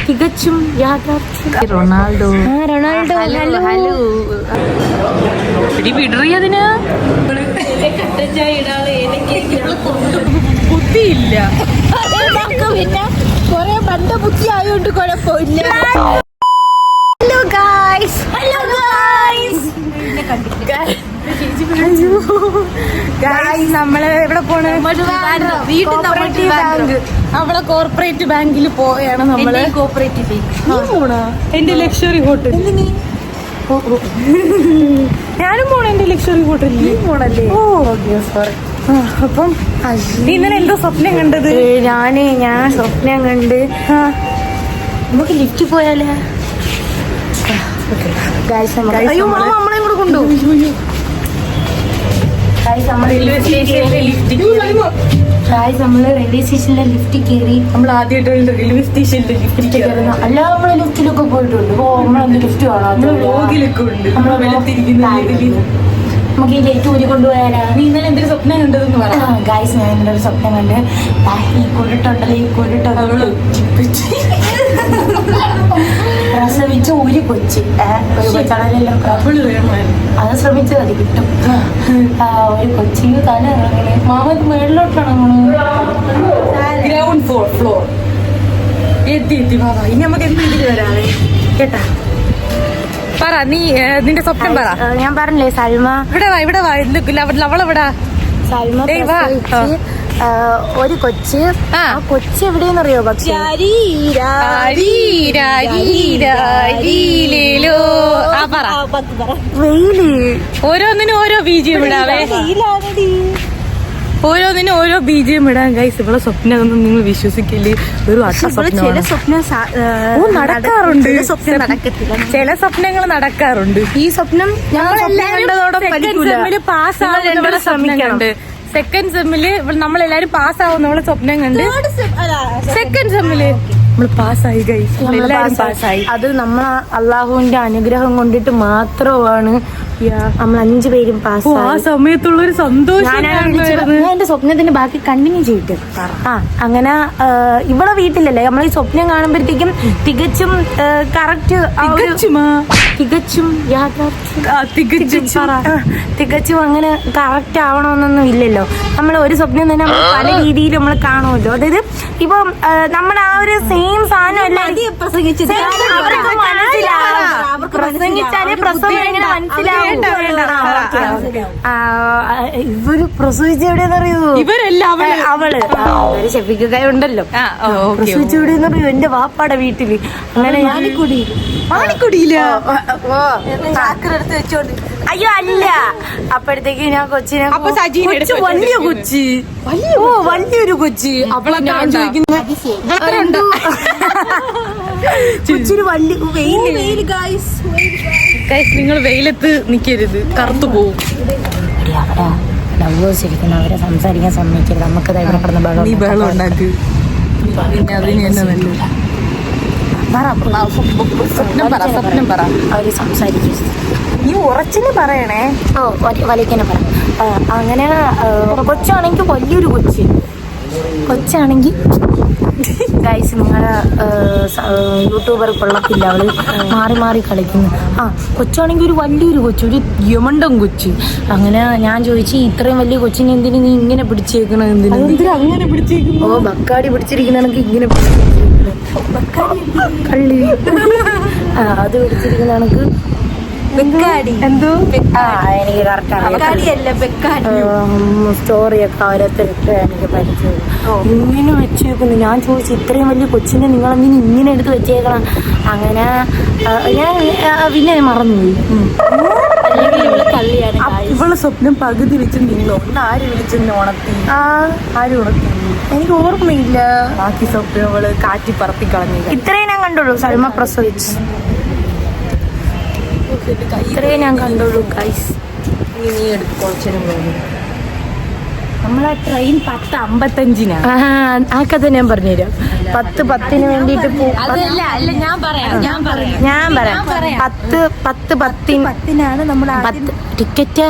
തികച്ചും Ronaldo hello വിടറിയതിന് ബുദ്ധിയില്ല. പിന്നെ കൊറേ ബന്ധ ബുദ്ധി ആയോണ്ട് കുഴപ്പമില്ല. Hello guys, hello guys. നമ്മള് എവിടെ പോണ്? നമ്മളെ കോർപ്പറേറ്റ് ബാങ്കിൽ പോയാണ് നമ്മള്. എന്റെ ലക്ഷറി ഹോട്ടൽ ഞാനും പോണ. എന്റെ ലക്ഷറി ഹോട്ടലിൽ പോണല്ലേ? സോറി. അപ്പം ഇന്നലെ എന്തോ സ്വപ്നം കണ്ടത്? ഞാൻ സ്വപ്നം കണ്ട് നമുക്ക് ലിഫ്റ്റ് പോയാലേ? അയ്യോ നമ്മളെ കൂടെ കൊണ്ടുപോകും. റെയിൽവേ സ്റ്റേഷനിലെ ലിഫ്റ്റ് കയറി. നമ്മൾ ആദ്യമായിട്ട് റെയിൽവേ സ്റ്റേഷനിലെ ലിഫ്റ്റ് കയറുന്ന. അല്ല, നമ്മളെ ലിഫ്റ്റിലൊക്കെ പോയിട്ടുണ്ട്. നമ്മളെന്ത് ലിഫ്റ്റ് കാണാം. വ്ലോഗിലൊക്കെ ഉണ്ട്. നമുക്ക് ഈ ലേറ്റ് ഊരി കൊണ്ടുപോയാലാ? നീ ഇന്നലെ എന്തൊരു സ്വപ്നം കണ്ടതെന്ന് പറയാം. ഗായ്സ്, ഞാൻ ഇന്നലെ ഒരു സ്വപ്നം കണ്ട് ഈ കുരുട്ടുണ്ടല്ലോ, ഈ കുരുട്ടവള് പ്രസവിച്ച ഒരു കൊച്ച്, ഒരു കൊച്ചാണെല്ലാം അത് ശ്രമിച്ചത് അത് കിട്ടും. ഒരു കൊച്ചിന് തല ഇറങ്ങണേ. മാമത് മേളിലോട്ടിറങ്ങണു. ഗ്രൗണ്ട് ഫ്ലോർ എത്തി ബാബാ. ഇനി നമുക്ക് എന്ത് ഇതിൽ വരാതെ കേട്ടാ. പറ, നീ നിന്റെ സ്വപ്നം പറ. ഞാൻ പറഞ്ഞില്ലേ, സൽമ ഇവിടെ വാ. അവളെവിടാ? സൽമ ഒരു കൊച്ച്. ആ കൊച്ച് എവിടെയെന്നറിയോ? പക്ഷേ വെയില്. ഓരോന്നിനും ഓരോ ബീജിയം ഇടാവേ. ഓരോന്നിനും ഓരോ ബീജിയം ഇടാൻ. ഗൈസ്, ഇവിടെ സ്വപ്നം ഒന്നും നിങ്ങൾ വിശ്വസിക്കില്ലേ. ഒരു ചില സ്വപ്നം നടക്കാറുണ്ട്, ചില സ്വപ്നങ്ങൾ നടക്കാറുണ്ട്. ഈ സ്വപ്നം പാസ്സാവുന്ന സ്വപ്നം കണ്ട് സെക്കൻഡ് സെമ്മില് നമ്മളെല്ലാരും പാസ്സാവുന്ന സ്വപ്നം കണ്ട് സെക്കൻഡ് സെമ്മില് നമ്മൾ പാസ്സായി. ഗൈസ്, എല്ലാരും പാസ്സായി. അത് നമ്മൾ അള്ളാഹുവിന്റെ അനുഗ്രഹം കൊണ്ടിട്ട് മാത്രമാണ് നമ്മൾ 5 പേരും പാസ്സായി. ആ സമയത്തുള്ളൊരു സന്തോഷം. എന്റെ സ്വപ്നത്തിന്റെ ബാക്കി കണ്ടിന്യൂ ചെയ്തിട്ട് അങ്ങനെ ഇവിടെ വീട്ടിലല്ലേ നമ്മൾ ഈ സ്വപ്നം കാണുമ്പോഴത്തേക്കും തികച്ചും കറക്റ്റ് തികച്ചും അങ്ങനെ കറക്റ്റ് ആവണമെന്നൊന്നും ഇല്ലല്ലോ. നമ്മൾ ഒരു സ്വപ്നം തന്നെ നമ്മൾ പല രീതിയിൽ നമ്മൾ കാണുമല്ലോ. അതായത് ഇപ്പം നമ്മുടെ ആ ഒരു സെയിം സാധനം അല്ല അവർക്ക് മനസ്സിലാവും. പ്രസംഗിച്ചാലേ പ്രസവം എങ്ങനെ മനസ്സിലാവും. ഇവര് പ്രസവിച്ച എവിടെയെന്നറിയോ? അവള് ഷെഫിക്കായ ഉണ്ടല്ലോ, പ്രസവിച്ച എവിടെയെന്നറിയോ? എന്റെ വാപ്പാടെ വീട്ടില്. അങ്ങനെ അയ്യോ അല്ല, അപ്പോഴത്തേക്ക് ഞാൻ കൊച്ചിനെ വലിയൊരു കൊച്ചി. അപ്പോൾ ഞാൻ ചോദിക്കുന്നത് കൊച്ചിന് വലിയ വെയിൽ. നിങ്ങൾ വെയിലത്ത് നിക്കരുത്, കറുത്തു പോവും. അവിടെ ലവേഴ്സ് ഇരിക്കുന്ന, അവരെ സംസാരിക്കാൻ സമ്മതിക്കരുത്. നമുക്ക് ഇവിടെ കിടന്ന ബഹളം ഉണ്ടാക്ക്. പിന്നെ അതിന് തന്നെ നല്ലത്. സ്വപ്നം പറ. അവര് സംസാരിക്കും. നീ ഉറച്ചിന് പറയണേ. വലിക്കനെ പറ. അങ്ങനെ കൊച്ചാണെങ്കിൽ വലിയൊരു കൊച്ചാണെങ്കിൽ ഗൈസ്, നിങ്ങളെ യൂട്യൂബർ കൊള്ളത്തില്ല. അവള് മാറി മാറി കളിക്കുന്നു. കൊച്ചാണെങ്കിൽ ഒരു വലിയൊരു കൊച്ച്, ഒരു യമണ്ടൻ കൊച്ച്. അങ്ങനെ ഞാൻ ചോദിച്ചു, ഇത്രയും വലിയ കൊച്ചിനെ എന്തിനു നീ ഇങ്ങനെ പിടിച്ചേക്കണത്? അങ്ങനെ പിടിച്ചേക്കുന്നു. ബക്കാടി പിടിച്ചിരിക്കുന്നെങ്കിൽ ഇങ്ങനെ കള്ളി അത് പിടിച്ചിരിക്കുന്ന കണക്ക് എന്തോ എനിക്ക് കറക്റ്റ് സ്റ്റോറിയൊക്കെ ഓരോരുത്തർക്ക് എനിക്ക് പരിചയം. ഇങ്ങനെ വെച്ചേക്കുന്നു. ഞാൻ ചോദിച്ചു, ഇത്രയും വലിയ കൊച്ചിനെ നിങ്ങളെന്തിന് ഇങ്ങനെ എടുത്ത് വെച്ചേക്കണം? അങ്ങനെ ഞാൻ പിന്നെ മറന്നുപോയി. ഇവളെ സ്വപ്നം പകുതി വെച്ച് നിന്നോ? ആര് വിളിച്ചെന്ന് ഉണർത്തി? ആര് ഉണർത്തി? എനിക്ക് ഓർമ്മയില്ല. ബാക്കി സ്വപ്നം അവള് കാറ്റി പറത്തി കളഞ്ഞു. ഇത്രയും ഞാൻ കണ്ടുള്ളൂ. സൽമ പ്രസവിച്ചു, ഇത്രയും ഞാൻ കണ്ടുള്ളൂ. ഗൈസ്, നീ എടുത്ത് കുറച്ചേരം പോകും. നമ്മളെ ട്രെയിൻ 10:55 ആ കഥ ഞാൻ പറഞ്ഞുതരാം. 10:10 വേണ്ടിട്ട് ഞാൻ പറയാം 10:10 നമ്മുടെ ടിക്കറ്റാ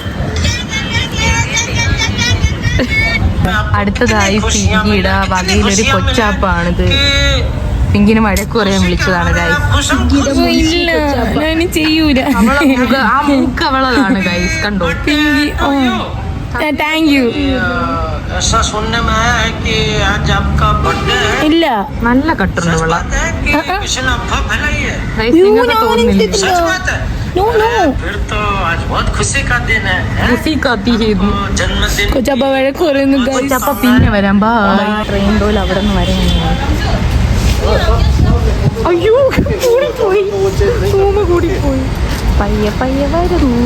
അടുത്തതായി പിങ്കിയുടെ വകയിലൊരു കൊച്ചാപ്പാണിത്. പിങ്കിന് വഴക്ക് പറയാൻ വിളിച്ചതാണ് ഗൈസ്. ചെയ്യൂല, ആ മൂക്ക് അവളതാണ് ഗൈസ്. കണ്ടോ പിങ്കി? Thank you. ഇല്ല, നല്ല കട്ടുണ്ട് അവള. നിങ്ങൾക്ക് തോന്നുന്നില്ല? കൊച്ചപ്പ വഴക്ക് പറയുന്നു. കൊച്ചപ്പ പിന്നെ വരാം. ട്രെയിൻ ഡോൽ അവിടെ നിന്ന് വരാൻ. അയ്യോ കൂടിപ്പോയി, കൂടിപ്പോയി. പയ്യെ പയ്യെ വരുന്നു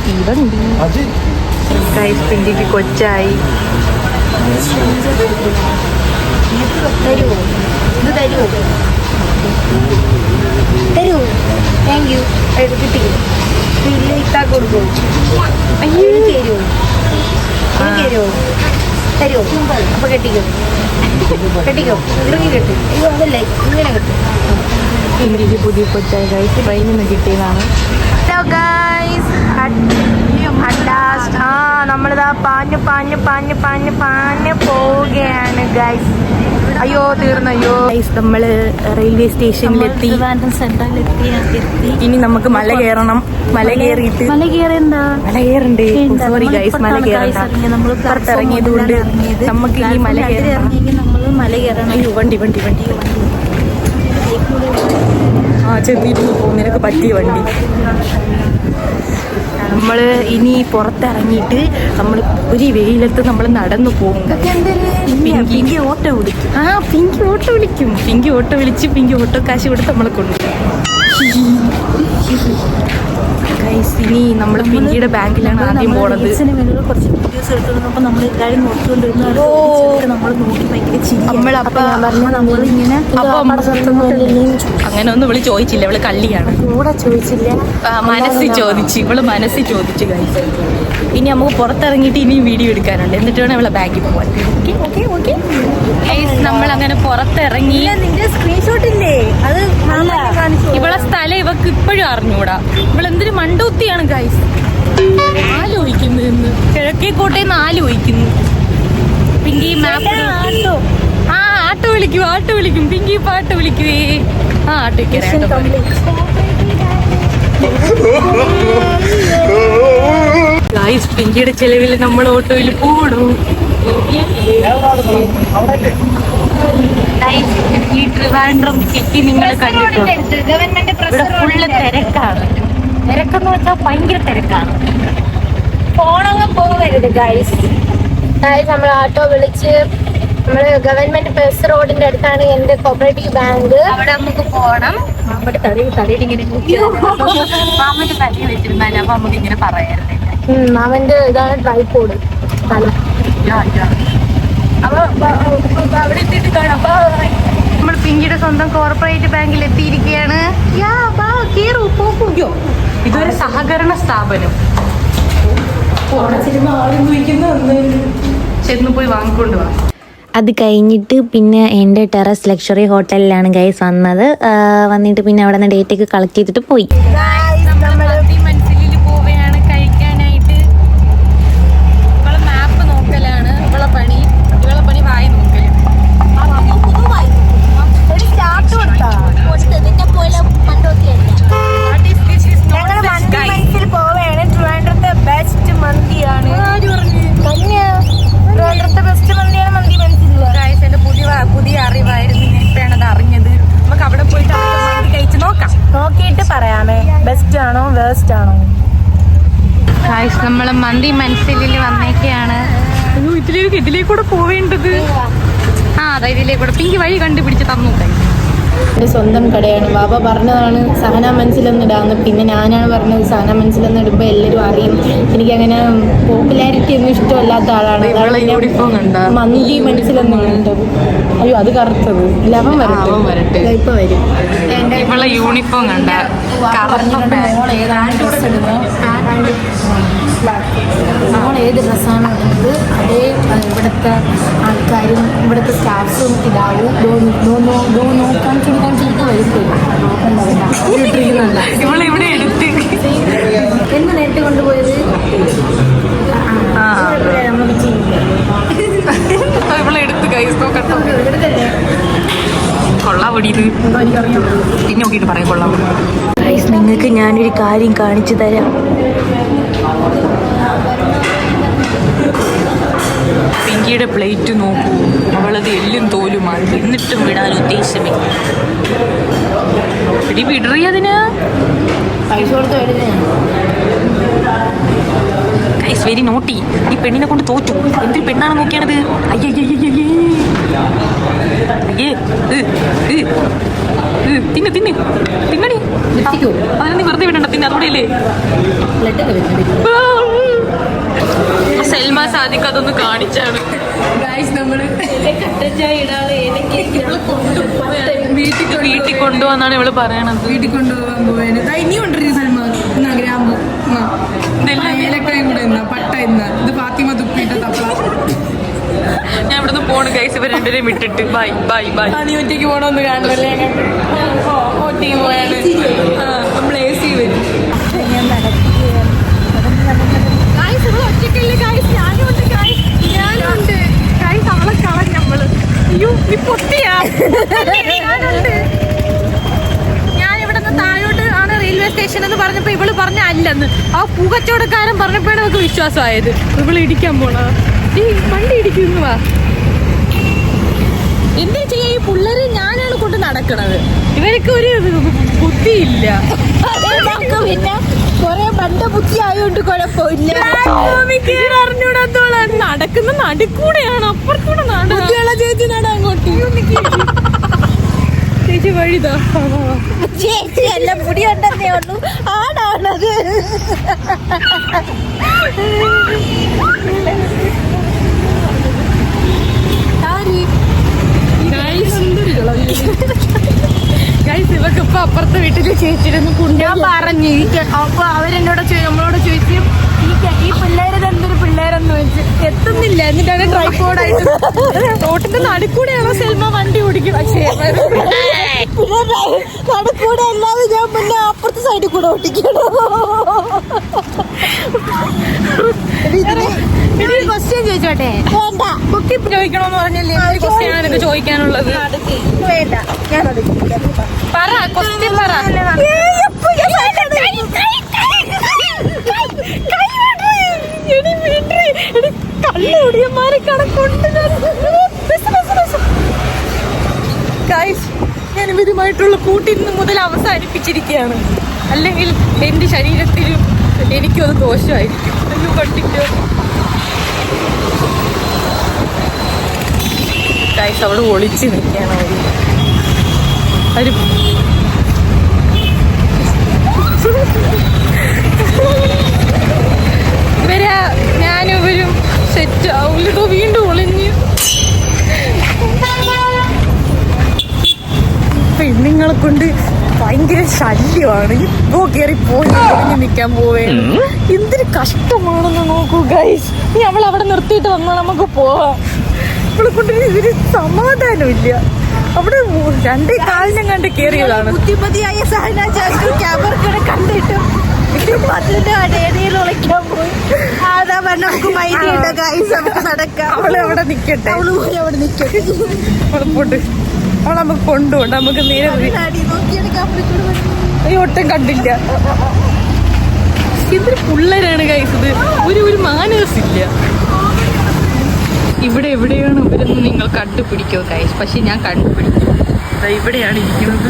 തീവണ്ടി. ഗൈസ് പിങ്കിക്ക് കൊച്ചായി. തരുമോ? ഇത് തരുമോ? തരുമോ? Thank you. കിട്ടി. ഇല്ല, ഇത്താ കൊടുക്കും. അയ്യോ തരുമോ? തരുമോ? തരുമോ? അപ്പൊ കെട്ടിക്കോ, ഇറങ്ങി കെട്ടി. അയ്യോ അതല്ലേ, ഇങ്ങനെ കെട്ടും. പിങ്കിക്ക് പുതിയ കൊച്ചായി ഗൈസ്. ട്രെയിനിൽ നിന്ന് കിട്ടിയതാണ്. ഹലോ ഗൈസ്, നമ്മളിതാ പാഞ്ഞ് പോവുകയാണ് ഗൈസ്. അയ്യോ തീർന്നു. അയ്യോ ഗൈസ്, നമ്മള് റെയിൽവേ സ്റ്റേഷനിലെത്തി. ഇനി നമുക്ക് മല കയറണം. മല കയറിയിട്ട് മല കയറണ്ടേ? സോറി ഗൈസ്, മല കയറണ്ട. പുറത്തിറങ്ങിയത് കൊണ്ട് നമുക്ക് ഇനി മല കയറണം. അയ്യോ വണ്ടി ചെന്നിരുന്നു പോകും. നിനക്ക് പറ്റിയ വണ്ടി. നമ്മൾ ഇനി പുറത്തിറങ്ങിയിട്ട് നമ്മൾ ഒരു വെയിലത്ത് നമ്മൾ നടന്നു പോകും. പിങ്കി ഓട്ടോ വിളിക്കും. പിങ്കി ഓട്ടോ വിളിച്ച് പിങ്കി ഓട്ടോ കാശ് കൊടുത്ത് നമ്മളെ കൊണ്ടുപോകും. ഗൈസ്, ഇനി നമ്മൾ പിങ്കിയുടെ ബാങ്കിലാണ് ആദ്യം പോണത്. കുറച്ച് വീഡിയോസ് എടുത്തോണ്ടപ്പോൾ നമ്മൾ എല്ലാവരും നോക്കിക്കൊണ്ടിരുന്നു. അങ്ങനെ ഒന്നും ഇവള് ചോദിച്ചില്ല. ഇവള് കള്ളിയാണ്. കൂടെ ചോദിച്ചില്ല, മനസ്സിൽ ചോദിച്ചു ഗൈസ്. ഇനി നമുക്ക് പുറത്തിറങ്ങിയിട്ട് ഇനിയും വീഡിയോ എടുക്കാനുണ്ട്. എന്നിട്ട് വേണം ഇവളെ ബാങ്കിൽ പോകാൻ. നമ്മൾ അങ്ങനെ പുറത്തിറങ്ങി. നിന്റെ സ്ക്രീൻഷോട്ട് ഇല്ലേ? അത് ഇവളെ സ്ഥലം ഇവക്ക് ഇപ്പോഴും അറിഞ്ഞൂടാ. ഇവളെന്തൊരു മണ്ടൂത്തിയാണ് ഗൈസ്. ആലോചിക്കുന്നു എന്ന് കിഴക്കേക്കോട്ടേന്ന് ആലോചിക്കുന്നു. പിങ്കി മാപ്പ് ആട്ടോ വിളിക്കും. പിങ്കി പാട്ട് വിളിക്കുവേ. ആട്ടോ ഗൈസ്, പിങ്കിയുടെ ചെലവിൽ നമ്മൾ ഓട്ടോയിൽ പോകണം. ഈ ട്രിവാൻഡ്രം സിറ്റി നിങ്ങൾ കണ്ടിട്ടുണ്ട്. ഇവിടെ ഫുള്ള് തിരക്കാണ്. തിരക്കെന്ന് വെച്ചാൽ ഭയങ്കര തിരക്കാണ്. ഫോണൊന്നും പോകരുത് ഗൈസ്. നമ്മൾ ഓട്ടോ വിളിച്ച് നമ്മള് ഗവൺമെന്റ് ബസ് റോഡിന്റെ അടുത്താണ് എന്റെ കോപ്പറേറ്റീവ് ബാങ്ക്. അവിടെ നമുക്ക് പോകണം. മാമന്റെ തലയിൽ ഇങ്ങനെ മാമന്റെ തലയിൽ വെച്ചിരുന്നാലും അപ്പൊ നമുക്ക് ഇങ്ങനെ പറയാറുണ്ട്. മാമന്റെ ഇതാണ് ട്രൈപോഡ് തല. അപ്പൊ അവിടെ എത്തിയിട്ട് കാണാം. നമ്മൾ പിങ്കിയുടെ സ്വന്തം കോർപ്പറേറ്റ് ബാങ്കിൽ എത്തിയിരിക്കുകയാണ്. ഇതൊരു സഹകരണ സ്ഥാപനം. ചെന്ന് പോയി വാങ്ങിക്കൊണ്ട് വാ. അത് കഴിഞ്ഞിട്ട് പിന്നെ എൻ്റെ ടെറസ് ലക്ഷറി ഹോട്ടലിലാണ് ഗൈസ് വന്നിട്ട് പിന്നെ അവിടെ നിന്ന് ഡേറ്റൊക്കെ കളക്ട് ചെയ്തിട്ട് പോയി. പോവുകയാണ് കഴിക്കാനായിട്ട്. ഇവളെ മാപ്പ് നോക്കലാണ് ഇവളെ പണി. വായി നോക്കല്. ട്രിവാൻഡ്രത്തെ ബെസ്റ്റ് മന്തിയാണ്. ട്രിവാൻഡ്രത്തെ ബെസ്റ്റ് മന്തിയാണ് മന്തി മനസ്സിലുള്ള. എന്റെ പുതിയ അറിവായിരുന്നു. ഇപ്പോഴാണ് അത് അറിഞ്ഞത്. നമുക്ക് അവിടെ പോയിട്ട് മന്തി കഴിച്ച് നോക്കിയിട്ട് പറയാമേ ബെസ്റ്റ് ആണോ വേസ്റ്റ് ആണോ. നമ്മള് മന്തി മനസ്സിലിൽ വന്നേക്കാണ്. അയ്യോ ഇതിലേക്കൂടെ പോവേണ്ടത്. അതാ ഇതിലേക്കൂടെ. പിങ്കി വഴി കണ്ടുപിടിച്ച് തന്നു. എൻ്റെ സ്വന്തം കടയാണ്. ബാബ പറഞ്ഞതാണ് സഹന മനസ്സിലൊന്നിടാന്ന്. പിന്നെ ഞാനാണ് പറഞ്ഞത് സഹന മനസ്സിലൊന്നും ഇടുമ്പോൾ എല്ലാവരും അറിയും. എനിക്കങ്ങനെ പോപ്പുലാരിറ്റി ഒന്നും ഇഷ്ടമല്ലാത്ത ആളാണ്. മന്തി മനസ്സിലൊന്നും കണ്ടത്. അയ്യോ അത് കറുത്തത്. ലവൻ വരട്ടെ. ഇപ്പൊ വരും. യൂണിഫോം കണ്ട നമ്മൾ ഏത് ഡ്രസ്സാണ് ഇടുന്നത് അതേ ഇവിടുത്തെ ആൾക്കാരും ഇവിടുത്തെ സ്റ്റാഫ്സും ഇതാവും കാണിച്ചു വരുത്തില്ല ഇവിടെ എടുത്ത് എന്ന് നേരിട്ട് കൊണ്ടുപോയത് ഇവിടെ എടുത്ത് കൈ നോക്കട്ടോ കൊള്ളാൻ പൊടിയത് പിന്നെ നോക്കിയിട്ട് പറയാം കൊള്ളാൻ ഗൈസ് നിങ്ങൾക്ക് ഞാനൊരു കാര്യം കാണിച്ചു തരാം പിങ്കിയുടെ പ്ലേറ്റ് നോക്കൂ അവളത് എല്ലും തോലുമാണ് എന്നിട്ടും വിടാൻ ഉദ്ദേശമില്ല പിടി വിടറി അതിന് പൈസ കൊടുത്ത് വരുന്നേ ഗൈസ് വെരി നോട്ടി ഈ പെണ്ണിനെ കൊണ്ട് തോറ്റു എന്തൊരു പെണ്ണാണ് നോക്കിയാണത് അയ്യേ തിന്ന് തിന്ന് തിന്നടി അതിനെ നീ വെറുതെ വിടണ്ട തിന്ന് അതോടെയല്ലേ സൽമാ സാദിക്ക് അതൊന്ന് കാണിച്ചാണ് വീട്ടിൽ കൊണ്ടുപോകാന്നാണ് ഇവള് പറയണത് വീട്ടിൽ കൊണ്ടുപോകാൻ പോവാന് ഇനി കൊണ്ടിരുന്നു സൽമാൻ ഗ്രാമ്പു ഏലക്കായും കൂടെ ഇന്ന പട്ട ഇന്ന ഇത് ഫാത്തിമ തുപ്പിട്ട തപ്പള ഞാൻ ഇവിടുന്ന് പോണ് ഗൈസ് ഇവർ രണ്ടുപേരെയും വിട്ടിട്ട് ബൈ ബൈ ബൈ നീ ഒറ്റയ്ക്ക് പോകണമെന്ന് കാണുമല്ലേ ഒറ്റയ്ക്ക് പോയാണ് നമ്മൾ AC വരും ഒറ്റയ്ക്കല്ലേ ഗൈസ് ഞാനുണ്ട് ഗൈസ് അവളെ കളഞ്ഞ നമ്മള് അയ്യോ നീ പൊട്ടിയാ ഞാൻ ഇവിടെ നിന്ന് താഴോട്ട് ആണ് റെയിൽവേ സ്റ്റേഷൻ എന്ന് പറഞ്ഞപ്പോ ഇവള് പറഞ്ഞ അല്ലെന്ന് ആ പൂക്കച്ചവടക്കാരൻ പറഞ്ഞപ്പോഴാണ് നമുക്ക് വിശ്വാസമായത് ഇവള് ഇടിക്കാൻ പോണ ഈ വണ്ടി ഇടിക്കുന്നു വാ എന്താ ചെയ്യാ ഈ പിള്ളേര് ഞാനാണ് കൊണ്ട് നടക്കണത് ഇവർക്ക് ഒരു ബുദ്ധിയില്ല പിന്നെ കൊറേ പണ്ട ബുദ്ധി ആയോണ്ട് കുഴപ്പമില്ല അറിഞ്ഞൂടാത്തോളാണ് നടക്കുന്ന നടുക്കൂടെയാണ് അപ്പുറത്തൂടെ കുട്ടികളെ ചേച്ചി നടാ അങ്ങോട്ട് ചേച്ചി വഴിതാ ചേച്ചി എല്ലാം മുടി ഉണ്ടെന്നേ ഉള്ളൂ ആണാണത് ഗൈസ് ഇവക്ക് ഇപ്പൊ അപ്പുറത്തെ വീട്ടില് ചേച്ചിരുന്ന് ഞാൻ പറഞ്ഞു അപ്പൊ അവരെന്നോട് നമ്മളോട് ചോദിക്കും ഈ പിള്ളേര് എന്തൊരു പിള്ളേരെന്ന് വെച്ച് എത്തുന്നില്ല എന്നിട്ടാണ് ട്രൈപോഡായിട്ട് റോട്ടിന്റെ നടുക്കൂടെയാണോ സെൽമ വണ്ടി ഓടിക്കണം നടുക്കൂടെ അല്ലാതെ ഞാൻ പിന്നെ അപ്പുറത്തെ സൈഡിൽ കൂടെ ഓട്ടിക്കണോ ക്വസ്റ്റ്യൻ ചോദിച്ചോട്ടെ വേണ്ട കുട്ടി ചോദിക്കണോന്ന് പറഞ്ഞല്ലേ ക്വസ്റ്റ്യൻ ആണ് ചോദിക്കാനുള്ളത് വേണ്ട ഞാൻ പറ ക്വസ്റ്റ്യൻ പറ കള്ളുടിയന്മാരെ കണക്കുണ്ട് ഞാൻ ഇവരുമായിട്ടുള്ള കൂട്ടിന്ന് മുതൽ അവസാനിപ്പിച്ചിരിക്കുകയാണ് അല്ലെങ്കിൽ എന്റെ ശരീരത്തിലും എനിക്കും അത് ദോഷമായിരിക്കും എന്ന് കണ്ടിട്ട് ഗൈസ് അവള് ഒളിച്ച് നിൽക്കുകയാണ് അവര് ഇവരെ ഞാനും ഇവരും സെറ്റ് ആവില്ലോ വീണ്ടും ഒളിഞ്ഞ് പെണ്ണുങ്ങളെ കൊണ്ട് ഭയങ്കര ശല്യമാണ് ഇപ്പോ കയറി പോയി ഒളിഞ്ഞ് നിൽക്കാൻ പോവേ എന്തൊരു കഷ്ടമാണെന്ന് നോക്കൂ ഗൈസ് നീ അവൾ അവിടെ നിർത്തിയിട്ട് വന്നാൽ നമുക്ക് പോവാം അവളെ കൊണ്ട് ഇതിന് സമാധാനമില്ല അവിടെ രണ്ടേ കാലിനും കണ്ട് കയറിയതാണ് ബുദ്ധിമതിയായ ക്യാമറ കണ്ടിട്ടും ഒളിക്കാൻ പോയി അതാ പറഞ്ഞ നമുക്ക് മൈൻഡ് ഗൈസ് നമുക്ക് നടക്കാം അവള് അവിടെ നിക്കട്ടെ അവള് പോയി അവിടെ നിൽക്കട്ടെ പോട്ട് അവളെ നമുക്ക് കൊണ്ടുപോണ്ട് നമുക്ക് നേരെ ഒട്ടും കണ്ടില്ല എന്തൊരു പിള്ളേരാണ് കഴിച്ചത് ഒരു മാനേഴ്സ് ഇല്ല ഇവിടെ എവിടെയാണ് ഇവരെന്ന് നിങ്ങൾ കണ്ടുപിടിക്കോ ഗൈസ് പക്ഷെ ഞാൻ കണ്ടുപിടിക്കും ഇവിടെയാണ് ഇരിക്കുന്നത്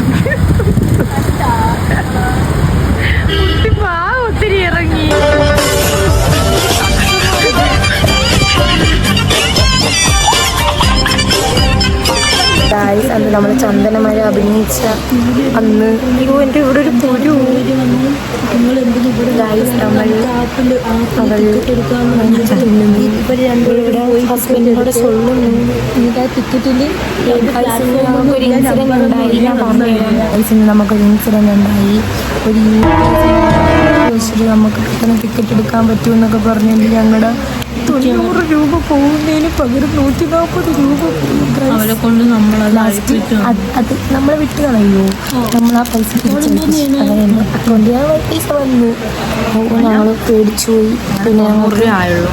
ഒത്തിരി ഇറങ്ങി അന്ന് നമ്മൾ ചന്ദനമഴ അഭിനയിച്ച അന്ന് അയ്യോ എൻ്റെ ഇവിടെ ഒരു പുരു ഹസ്ബൻഡിനോട് ചൊല്ലുന്നു ടിക്കറ്റിൽ നമുക്കൊരു ഇൻസിഡന്റ് ഉണ്ടായി ഞാൻ പറഞ്ഞു നമുക്കൊരു ഇൻസിഡന്റ് ഉണ്ടായി ഒരു ചോദിച്ചിട്ട് നമുക്ക് പെട്ടെന്ന് ടിക്കറ്റ് എടുക്കാൻ പറ്റുമെന്നൊക്കെ പറഞ്ഞെങ്കിൽ ഞങ്ങളുടെ 90 രൂപ പോകുന്നതിന് പകരം 140 രൂപ അവരെ കൊണ്ട് നമ്മളത് അത് നമ്മളെ വിട്ട് കളയോ നമ്മൾ ആ പൈസ അങ്ങനെ അക്കൗണ്ടിൽ പൈസ വന്നു ഞങ്ങൾ പേടിച്ചു പോയി. പിന്നെ 90 രൂപ ആയുള്ളൂ.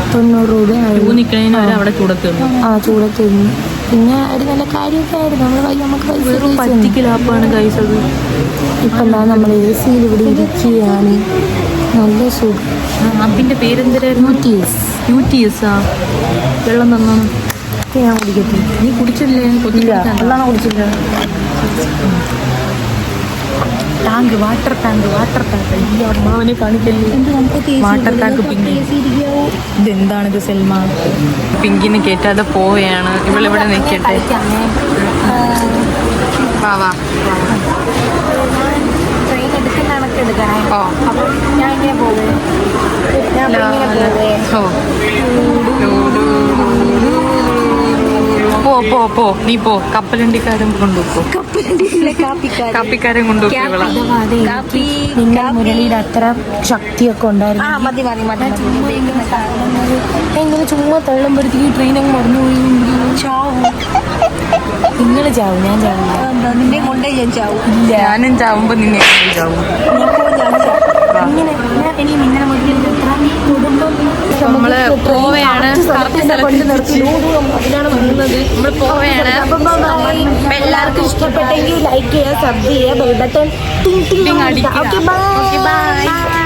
അവിടെ ചൂടത്ത് ആ ചൂടത്ത് നിന്നു. പിന്നെ ഒരു നല്ല കാര്യമൊക്കെ ആയിരുന്നു. നമ്മൾ നമുക്ക് പൈസ 10 കിലോപ്പാണ് കൈസ് അത്. ഇപ്പം എന്താ നമ്മൾ AC ഇവിടെ ഇരിക്കുകയാണ്. നല്ല സുഖം. അപ്പിന്റെ പേരെന്തരായിരുന്നു? UTS ആ. വെള്ളം തന്നോ? ഞാൻ കുടിക്കട്ടെ. നീ കുടിച്ചില്ലേ? വെള്ളം കുടിച്ചില്ല. ടാങ്ക് വാട്ടർ ടാങ്ക് ഈ അമ്മാവനെ കാണിക്കല്ലേ വാട്ടർ ടാങ്ക്. പിന്നെ ഇതെന്താണിത് സെൽമ? പിങ്കിനെ കേറ്റാതെ പോവുകയാണ്. ഇവളിവിടെ നിൽക്കട്ടെ. വാ ട്രെയിൻ എടുക്കുന്ന കണക്ക് എടുക്കണേ. ഓ അപ്പം ഞാൻ ഇങ്ങനെ പോകും. ഞാൻ ഇങ്ങനെ പോകുവേ. പോ നീ പോ. കപ്പലണ്ടിക്കാരൻ കൊണ്ടുപോ. കാപ്പിക്കാരൻ കൊണ്ടുപോയി. നിന്റെ മുരളിയുടെ അത്ര ശക്തിയൊക്കെ ഉണ്ടായിരുന്നു. എങ്ങനെ ചുമ്മാ തള്ളുമ്പോഴത്തേക്ക് ട്രെയിൻ അങ്ങ് മറന്നു പോയി. ചാവും. നിങ്ങൾ ചാവും, ഞാൻ ചാവില്ല. നിന്നെ കൊണ്ടേ ഞാൻ ചാവും. ഞാനും ചാവുമ്പോ നിന്നെ ചാവും. ഇങ്ങനെ എനിക്ക് നിങ്ങളെ മുരളിയുടെ അത്ര കുടുംബം നമ്മള് പോവുകയാണ്. അതിനാണ് വരുന്നത്. നമ്മൾ പോവുകയാണ്. എല്ലാവർക്കും ഇഷ്ടപ്പെട്ടെങ്കിൽ ലൈക്ക് ചെയ്യുക, സബ് ചെയ്യുക, ബെൽ ബട്ടൺ ടിങ് ടിങ് അടിക്കുക. Okay bye.